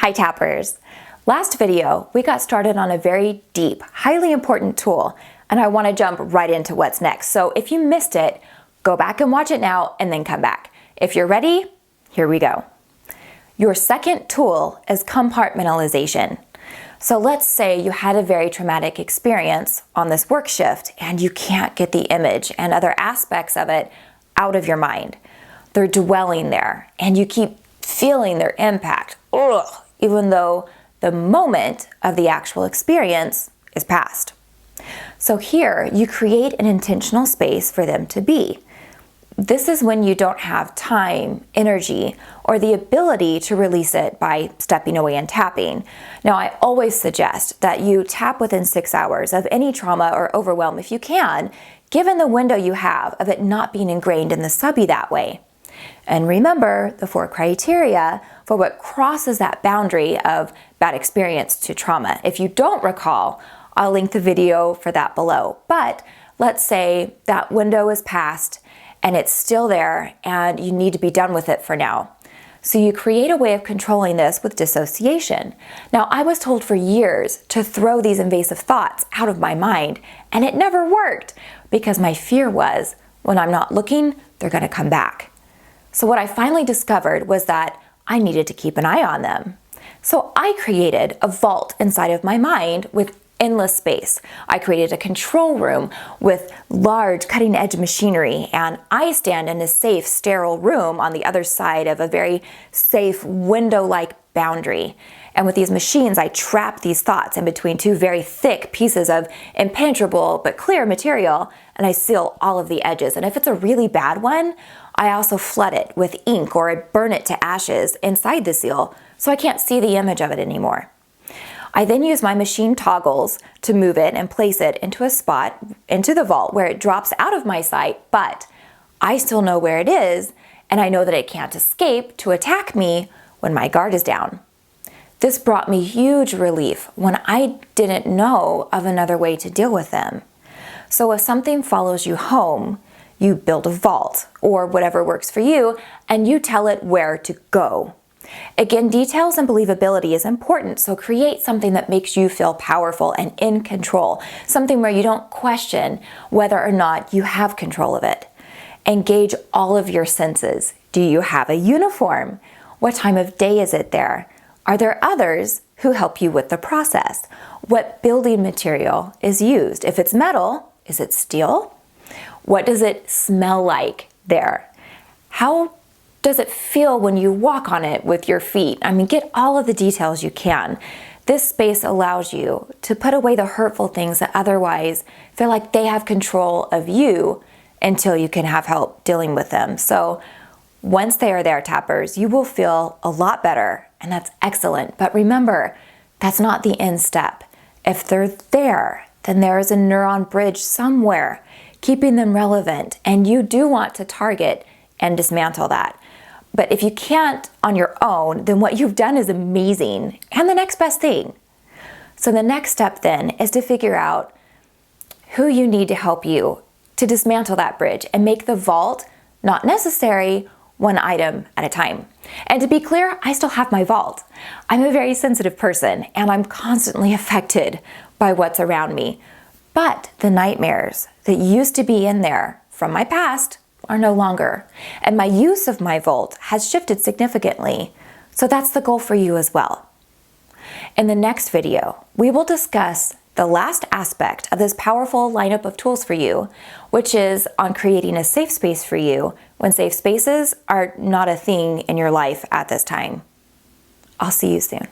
Hi Tappers! Last video, we got started on a very deep, highly important tool, and I want to jump right into what's next. So if you missed it, go back and watch it now and then come back. If you're ready, here we go. Your second tool is compartmentalization. So let's say you had a very traumatic experience on this work shift and you can't get the image and other aspects of it out of your mind. They're dwelling there and you keep feeling their impact, even though the moment of the actual experience is past. So here you create an intentional space for them to be. This is when you don't have time, energy, or the ability to release it by stepping away and tapping. Now, I always suggest that you tap within 6 hours of any trauma or overwhelm if you can, given the window you have of it not being ingrained in the subby that way. And remember the 4 criteria for what crosses that boundary of bad experience to trauma. If you don't recall, I'll link the video for that below. But let's say that window is past and it's still there and you need to be done with it for now. So you create a way of controlling this with dissociation. Now, I was told for years to throw these invasive thoughts out of my mind, and it never worked because my fear was when I'm not looking, they're going to come back. So what I finally discovered was that I needed to keep an eye on them. So I created a vault inside of my mind with endless space. I created a control room with large cutting-edge machinery, and I stand in a safe, sterile room on the other side of a very safe window-like boundary. And with these machines, I trap these thoughts in between 2 very thick pieces of impenetrable but clear material, and I seal all of the edges. And if it's a really bad one, I also flood it with ink or I burn it to ashes inside the seal so I can't see the image of it anymore. I then use my machine toggles to move it and place it into a spot into the vault where it drops out of my sight, but I still know where it is and I know that it can't escape to attack me when my guard is down. This brought me huge relief when I didn't know of another way to deal with them. So if something follows you home, you build a vault or whatever works for you and you tell it where to go. Again, details and believability is important, so create something that makes you feel powerful and in control, something where you don't question whether or not you have control of it. Engage all of your senses. Do you have a uniform? What time of day is it there? Are there others who help you with the process? What building material is used? If it's metal, is it steel? What does it smell like there? How does it feel when you walk on it with your feet? I mean, get all of the details you can. This space allows you to put away the hurtful things that otherwise feel like they have control of you until you can have help dealing with them. So once they are there, Tappers, you will feel a lot better, and that's excellent. But remember, that's not the end step. If they're there, then there is a neuron bridge somewhere keeping them relevant, and you do want to target and dismantle that. But if you can't on your own, then what you've done is amazing and the next best thing. So the next step then is to figure out who you need to help you to dismantle that bridge and make the vault not necessary, one item at a time. And to be clear, I still have my vault. I'm a very sensitive person and I'm constantly affected by what's around me. But the nightmares that used to be in there from my past are no longer. And my use of my vault has shifted significantly. So that's the goal for you as well. In the next video, we will discuss the last aspect of this powerful lineup of tools for you, which is on creating a safe space for you when safe spaces are not a thing in your life at this time. I'll see you soon.